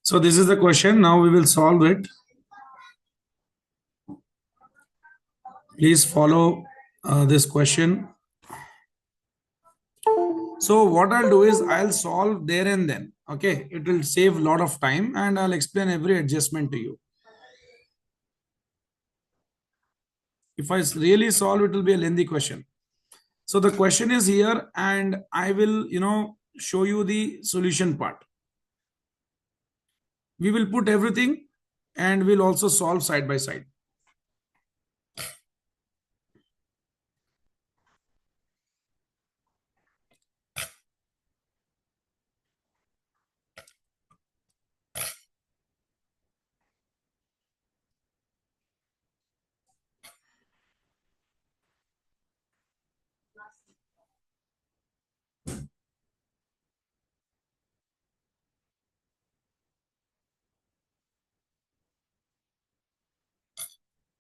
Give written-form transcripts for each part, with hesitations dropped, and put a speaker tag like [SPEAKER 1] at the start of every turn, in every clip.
[SPEAKER 1] So this is the question. Now we will solve it. Please follow this question. So what I'll do is I'll solve there and then. Okay, it will save a lot of time and I'll explain every adjustment to you. If I really solve, it will be a lengthy question. So the question is here and I will, show you the solution part. We will put everything and we'll also solve side by side.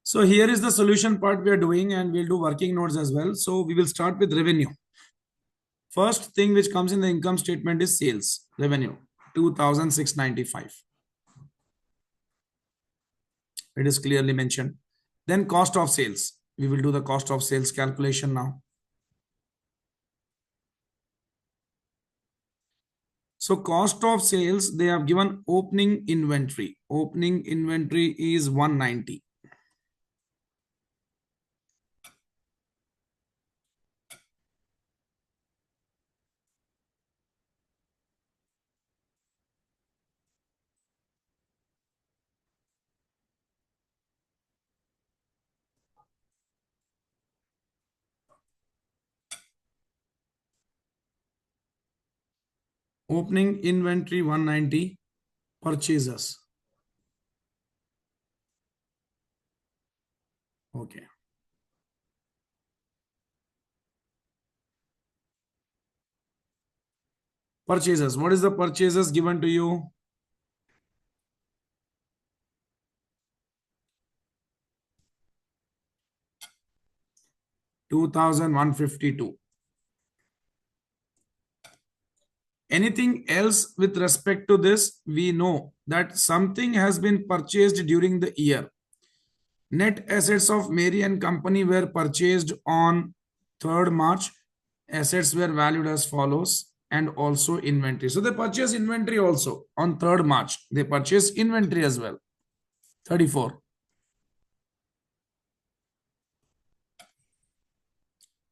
[SPEAKER 1] So here is the solution part we are doing and we'll do working notes as well. So we will start with revenue. First thing which comes in the income statement is sales revenue, 2,695. It is clearly mentioned. Then cost of sales. We will do the cost of sales calculation now. So cost of sales, they have given opening inventory. Opening inventory is 190. Opening inventory 190, purchases. Okay. Purchases. What is the purchases given to you? $2,152. Anything else with respect to this? We know that something has been purchased during the year. Net assets of Mary and Company were purchased on 3rd March. Assets were valued as follows and also inventory. So they purchased inventory also on 3rd March. They purchased inventory as well. 34.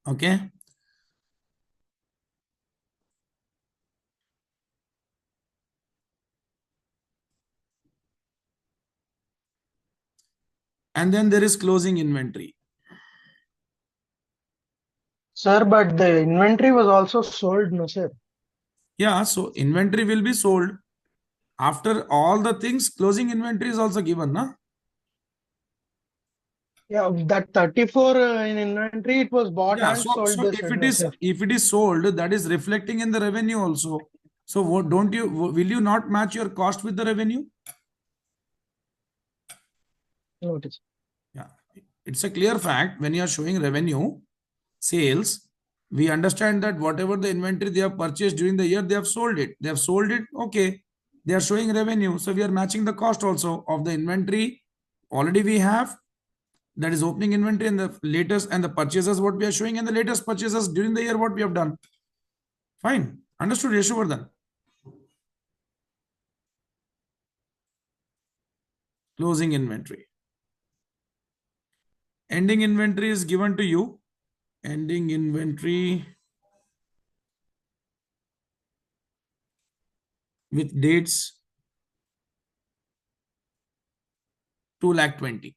[SPEAKER 1] Okay. And then there is closing inventory.
[SPEAKER 2] Sir, but the inventory was also sold, no sir?
[SPEAKER 1] Yeah, so inventory will be sold. After all the things, closing inventory is also given, na?
[SPEAKER 2] Yeah, that 34 in inventory, it was bought
[SPEAKER 1] Yeah,
[SPEAKER 2] and
[SPEAKER 1] so
[SPEAKER 2] sold,
[SPEAKER 1] so
[SPEAKER 2] they said, no sir.
[SPEAKER 1] if it is sold, that is reflecting in the revenue also. So what don't you will you not match your cost with the revenue?
[SPEAKER 2] Notice.
[SPEAKER 1] Yeah, it's a clear fact when you are showing revenue, sales, we understand that whatever the inventory they have purchased during the year, they have sold it. They have sold it, okay. They are showing revenue. So we are matching the cost also of the inventory. Already we have, that is opening inventory, and the latest and the purchases what we are showing, and the latest purchases during the year what we have done. Fine. Understood, Yeshuvardhan? Closing inventory. Ending inventory is given to you. Ending inventory with dates 2,20,000.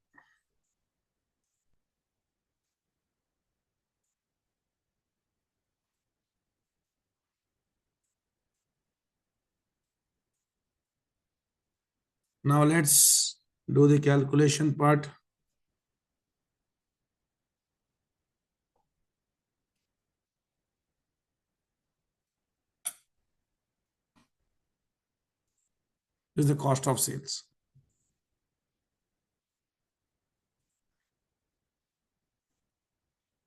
[SPEAKER 1] Now let's do the calculation part. This is the cost of sales.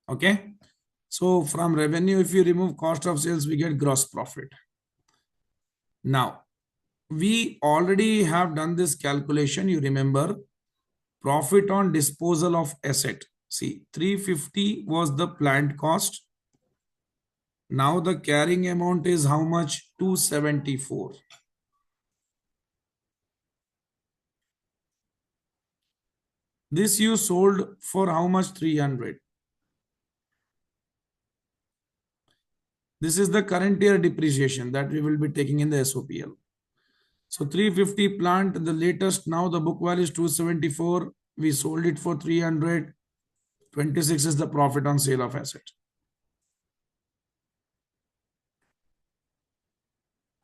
[SPEAKER 1] Okay. So from revenue, if you remove cost of sales, we get gross profit. Now, we already have done this calculation. You remember profit on disposal of asset. See, 350 was the plant cost. Now the carrying amount is how much? 274. This you sold for how much? 300. This is the current year depreciation that we will be taking in the SOPL. So 350 plant, the latest, now the book value is 274. We sold it for 300. 26 is the profit on sale of asset.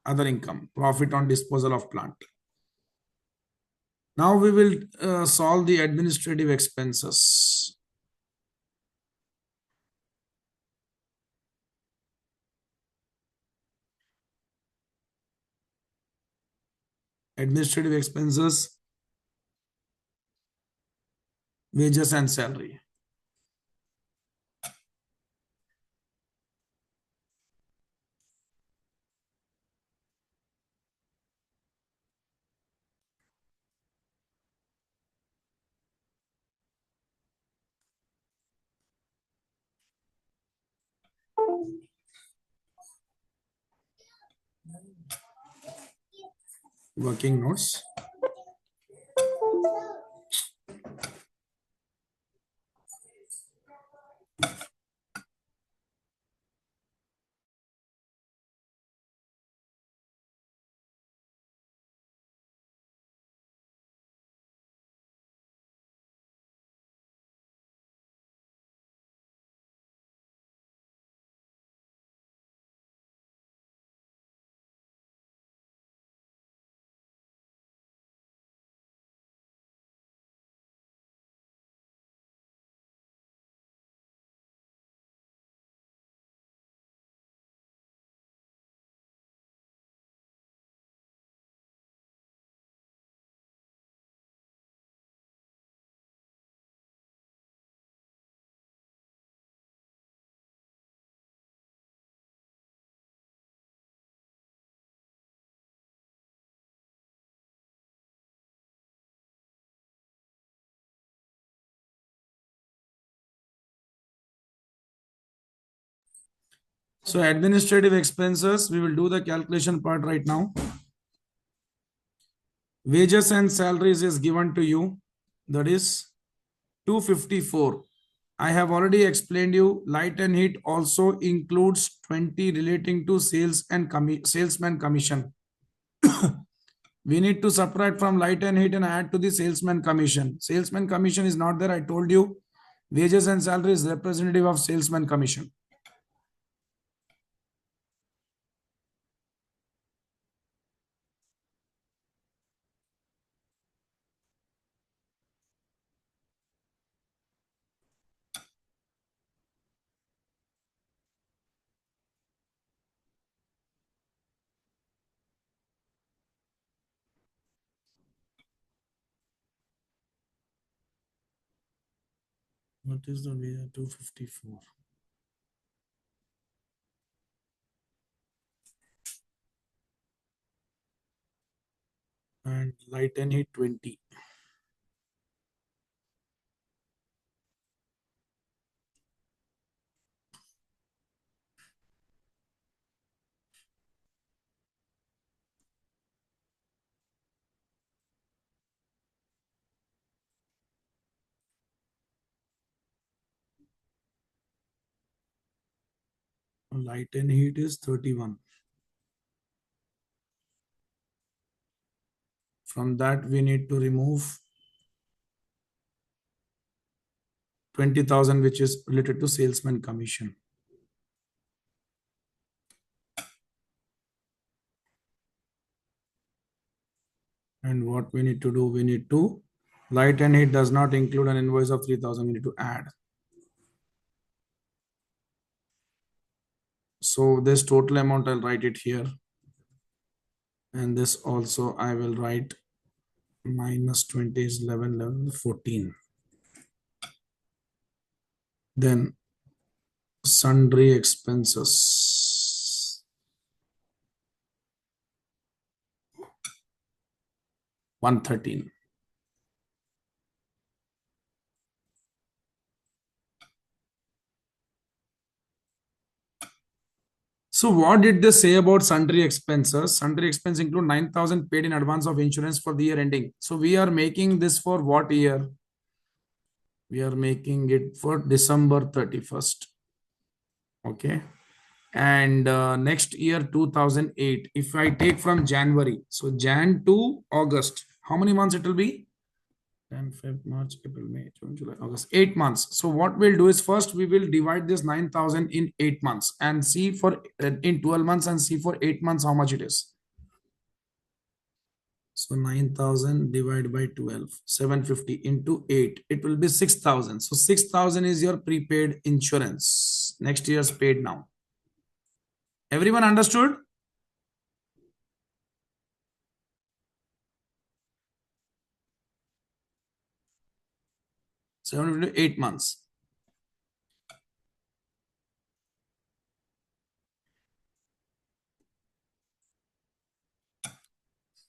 [SPEAKER 1] Other income, profit on disposal of plant. Now we will solve the administrative expenses. Administrative expenses, wages and salary. Working notes. So administrative expenses, we will do the calculation part right now. Wages and salaries is given to you. That is 254. I have already explained you light and heat also includes 20 relating to sales and salesman commission. We need to subtract from light and heat and add to the salesman commission. Salesman commission is not there. I told you wages and salary is representative of salesman commission. What is the way 254? And light and heat 20. Light and heat is 31. From that, we need to remove 20,000, which is related to salesman commission. And what we need to do, we need to, light and heat does not include an invoice of 3,000, we need to add. So this total amount, I'll write it here. And this also I will write minus 20 is 11, 11, 14. Then sundry expenses. 113. So what did they say about sundry expenses? Sundry expense include 9,000 paid in advance of insurance for the year ending. So we are making this for what year? We are making it for December 31st. Okay. And next year 2008, if I take from January, so Jan to August, how many months it will be? Jan, Feb, March, April, May, June, July, August, 8 months. So what we'll do is first we will divide this 9,000 in 8 months and see for in 12 months and see for 8 months how much it is. So 9,000 divided by 12, 750 into 8, it will be 6,000. So 6,000 is your prepaid insurance. Next year's paid now. Everyone understood? 8 months.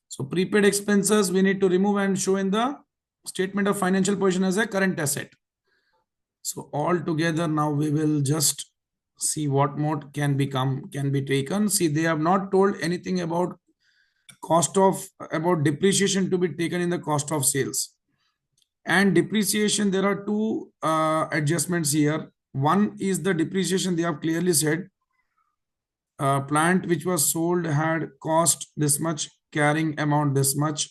[SPEAKER 1] So prepaid expenses we need to remove and show in the statement of financial position as a current asset. So all together now we will just see what more can be taken. See, they have not told anything about about depreciation to be taken in the cost of sales. And depreciation, there are two adjustments here. One is the depreciation, they have clearly said plant which was sold had cost this much, carrying amount this much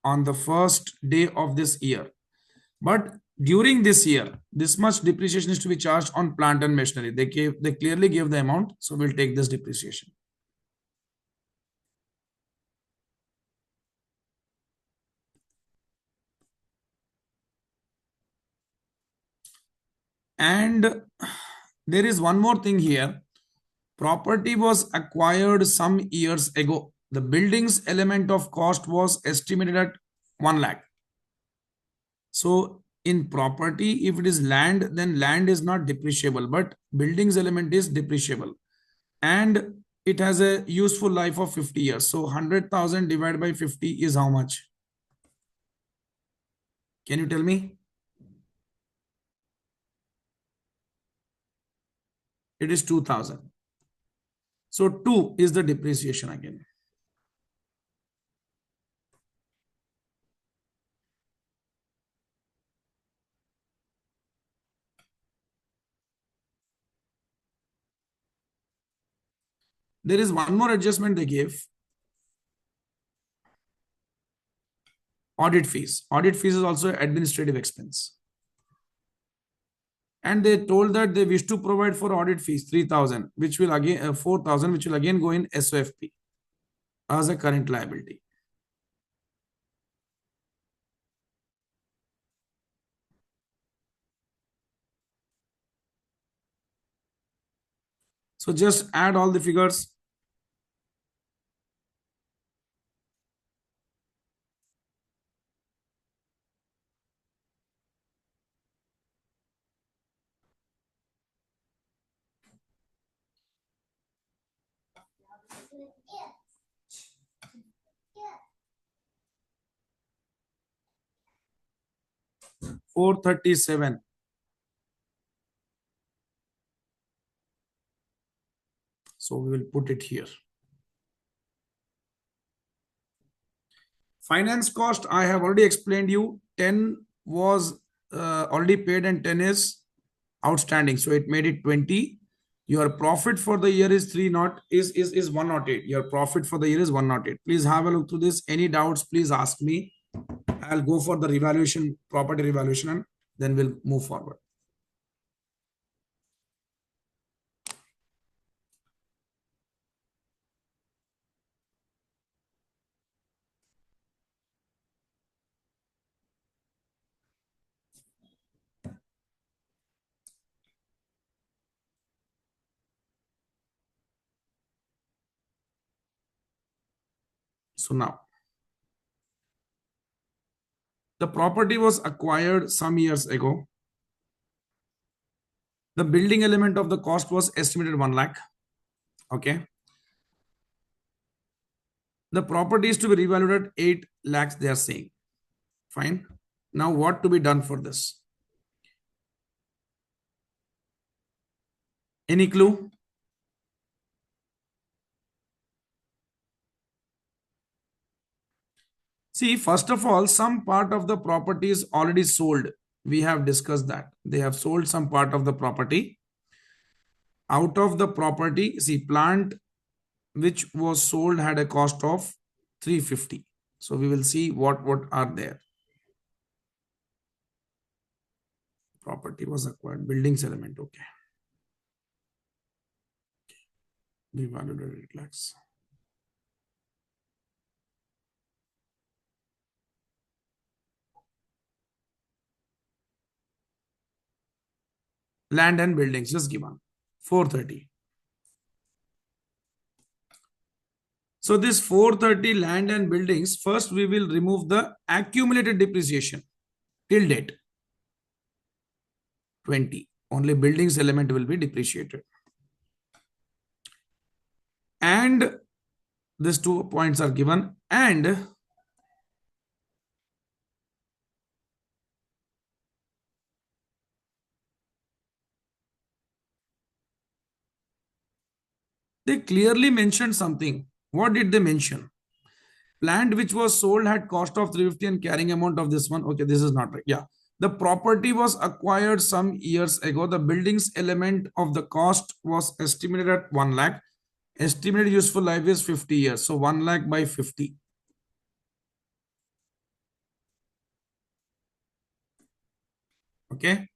[SPEAKER 1] on the first day of this year. But during this year, this much depreciation is to be charged on plant and machinery. They clearly gave the amount, so we'll take this depreciation. And there is one more thing here. Property was acquired some years ago. The building's element of cost was estimated at 1 lakh. So in property, if it is land, then land is not depreciable, but buildings element is depreciable. And it has a useful life of 50 years. So 100,000 divided by 50 is how much? Can you tell me? It is 2,000. So 2 is the depreciation again. There is one more adjustment they gave. Audit fees. Audit fees is also administrative expense. And they told that they wish to provide for audit fees 3,000, which will again 4,000, which will again go in SOFP as a current liability. So just add all the figures. Yeah. 437. So we will put it here. Finance cost, I have already explained you. 10 was already paid and 10 is outstanding. So it made it 20. Your profit for the year is 108. Your profit for the year is 108. Please have a look through this. Any doubts, please ask me. I'll go for the revaluation, property revaluation, and then we'll move forward. So now, the property was acquired some years ago. The building element of the cost was estimated 1 lakh. Okay. The property is to be revalued at 8 lakhs, they are saying. Fine. Now, what to be done for this? Any clue? See, first of all, some part of the property is already sold. We have discussed that. They have sold some part of the property. Out of the property, see, plant which was sold had a cost of 350. So we will see what are there. Property was acquired. Buildings element. Okay. Revalued at 8 lakhs. Land and buildings, just given 430. So this 430 land and buildings, first we will remove the accumulated depreciation till date. 20. Only buildings element will be depreciated. And these 2 points are given, and they clearly mentioned something. What did they mention? Land which was sold had cost of 350 and carrying amount of this one. Okay, this is not right. Yeah. The property was acquired some years ago. The buildings element of the cost was estimated at 1 lakh. Estimated useful life is 50 years. So 1 lakh by 50. Okay.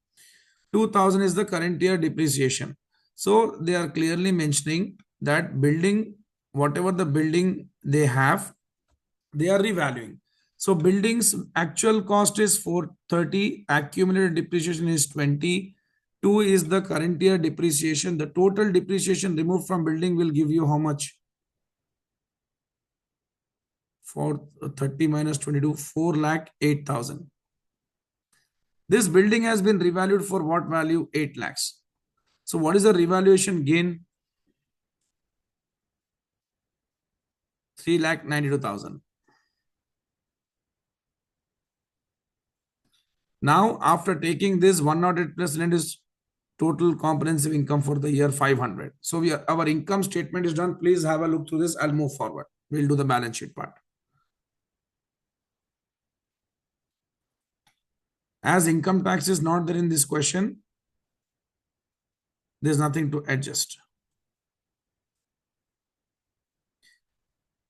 [SPEAKER 1] 2000 is the current year depreciation. So they are clearly mentioning that building, whatever the building they have, they are revaluing. So buildings actual cost is 430, accumulated depreciation is 20. 2 is the current year depreciation. The total depreciation removed from building will give you how much? 430 minus 22, 4 lakh 8,000. This building has been revalued for what value? 8 lakhs. So what is the revaluation gain? 3,92,000. Now, after taking this 108 plus land is total comprehensive income for the year 500. So our income statement is done. Please have a look through this. I'll move forward. We'll do the balance sheet part. As income tax is not there in this question, there's nothing to adjust.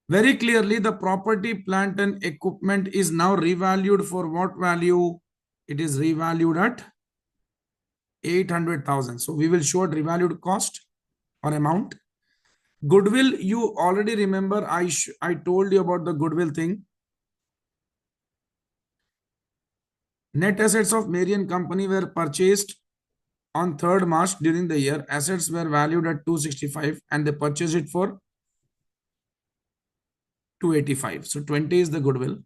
[SPEAKER 1] Very clearly, the property, plant and equipment is now revalued for what value? It is revalued at 800,000. So we will show a revalued cost or amount. Goodwill, you already remember I told you about the goodwill thing. Net assets of Marian Company were purchased on 3rd March during the year. Assets were valued at 265 and they purchased it for 285. So 20 is the goodwill.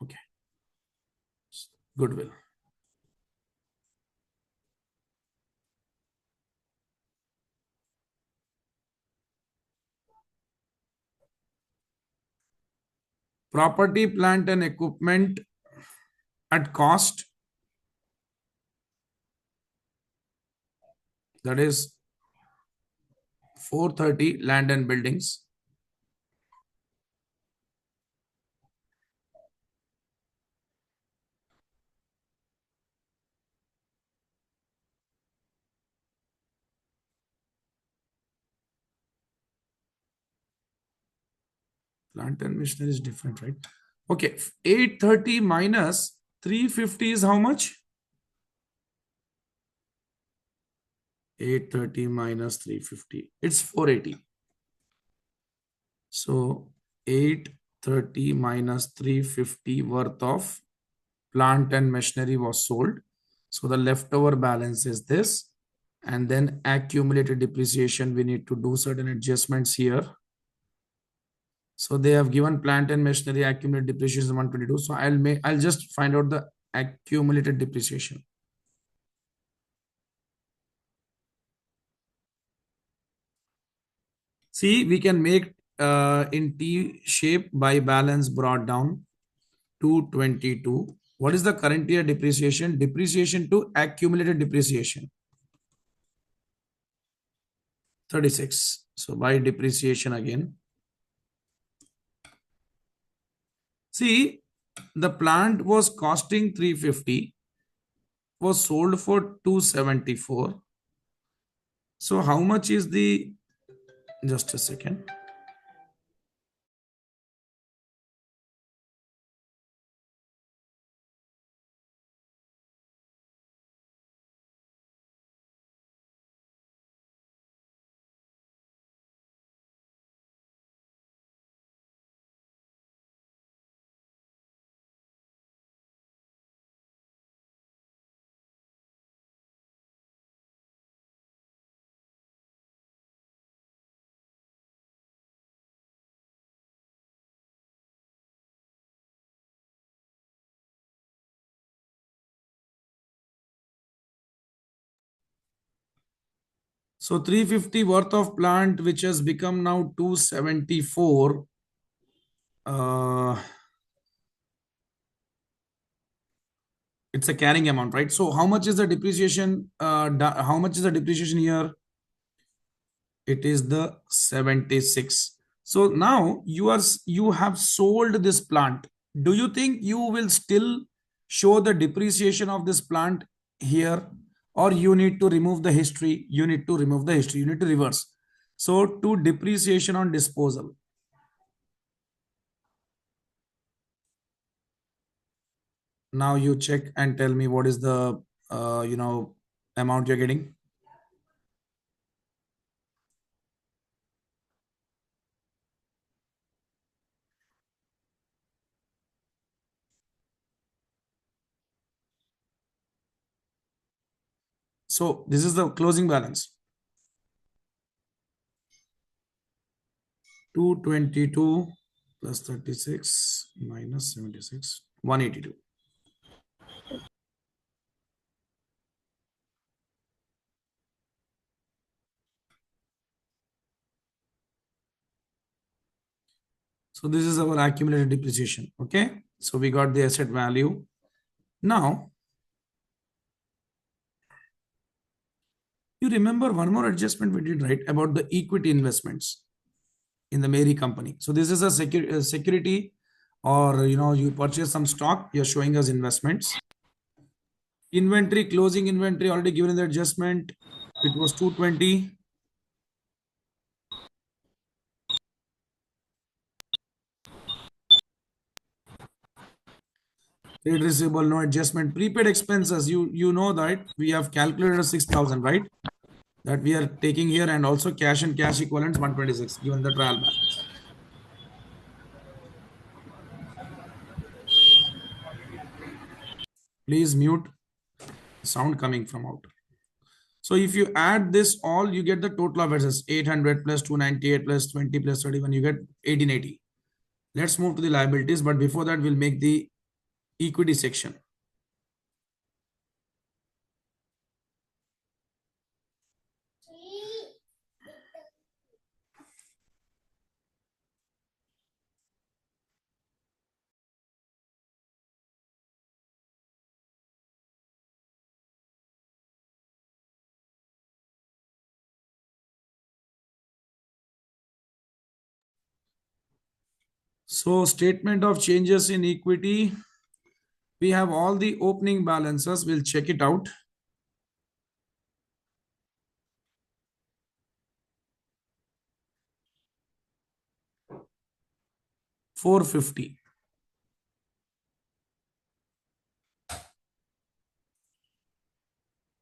[SPEAKER 1] Okay. Goodwill. Property, plant and equipment at cost. That is 430 land and buildings. Plant and machinery is different, right? Okay. 830 minus 350 is how much? 830 minus 350. It's 480. So 830 minus 350 worth of plant and machinery was sold. So the leftover balance is this. And then accumulated depreciation, we need to do certain adjustments here. So they have given plant and machinery accumulated depreciation 122. So I'll just find out the accumulated depreciation. See, we can make in T shape by balance brought down 222. What is the current year depreciation? Depreciation to accumulated depreciation 36. So by depreciation again. See, the plant was costing 350, was sold for 274. So how much is the, just a second. So 350 worth of plant, which has become now 274. It's a carrying amount, right? So how much is the depreciation? How much is the depreciation here? It is the 76. So now you have sold this plant. Do you think you will still show the depreciation of this plant here, or you need to remove the history? You need to remove the history. You need to reverse. So to depreciation on disposal. Now you check and tell me what is the amount you're getting. So this is the closing balance. 222 plus 36 minus 76, 182. So this is our accumulated depreciation. Okay. So we got the asset value. Now, you remember one more adjustment we did, right? About the equity investments in the Mary company. So this is a security, or you purchase some stock, you're showing us investments. Inventory, closing inventory already given in the adjustment. It was 220. Trade receivable, no adjustment. Prepaid expenses, you know that we have calculated 6,000, right? That we are taking here, and also cash and cash equivalents 126 given the trial balance. Please mute sound coming from out. So if you add this all, you get the total of assets 800 plus 298 plus 20 plus 31, you get 1880. Let's move to the liabilities, but before that, we'll make the equity section. So statement of changes in equity, we have all the opening balances. We'll check it out. 450.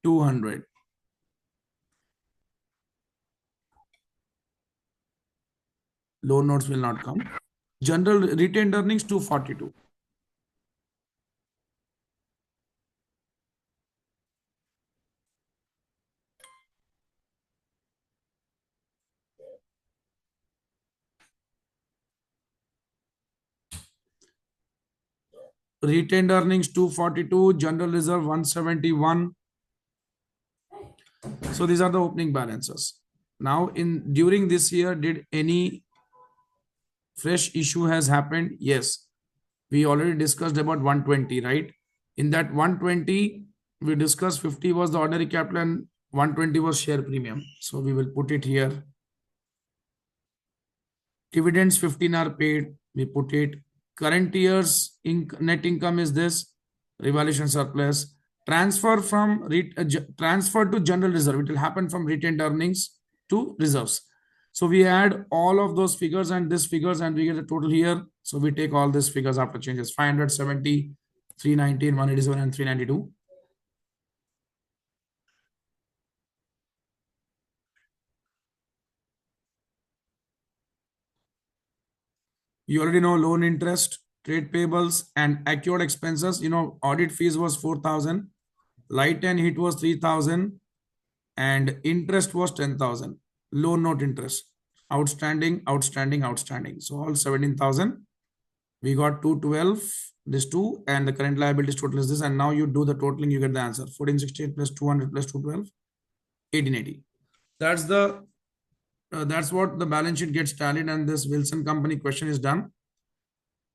[SPEAKER 1] 200. Loan notes will not come. General retained earnings 242. retained earnings 242, general reserve 171. So these are the opening balances. Now, during this year, did any fresh issue has happened? Yes. We already discussed about 120, right? In that 120, we discussed 50 was the ordinary capital and 120 was share premium. So we will put it here. Dividends 15 are paid. We put it. Current year's net income is this. Revaluation surplus. Transfer transfer to general reserve. It will happen from retained earnings to reserves. So we add all of those figures and this figures and we get a total here. So we take all these figures after changes. 570, 319, 187 and 392. You already know loan interest, trade payables, and accrued expenses. Audit fees was 4,000, light and heat was 3,000, and interest was 10,000. Loan note interest, outstanding. So all 17,000. We got 212, this two, and the current liabilities total is this. And now you do the totaling, you get the answer. 1468 plus 200 plus 212, 1880. That's what the balance sheet gets tallied, and this Wilson Company question is done.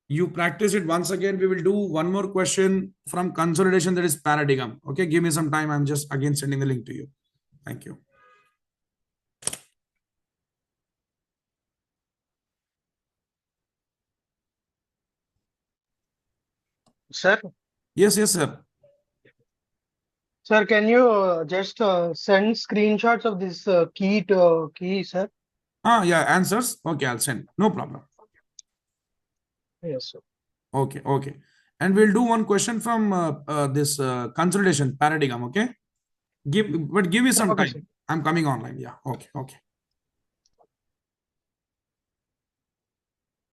[SPEAKER 1] You practice it once again. We will do one more question from consolidation, that is paradigm. Okay, give me some time. I'm just again sending the link to you. Thank you.
[SPEAKER 2] Sir,
[SPEAKER 1] Yes, sir.
[SPEAKER 2] sir, can you just send screenshots of this key, sir?
[SPEAKER 1] Yeah, answers. Okay, I'll send. No problem.
[SPEAKER 2] Yes, sir.
[SPEAKER 1] Okay. And we'll do one question from this consolidation paradigm. Okay. Give me some
[SPEAKER 2] Okay,
[SPEAKER 1] time.
[SPEAKER 2] sir.
[SPEAKER 1] I'm coming online. Yeah. Okay.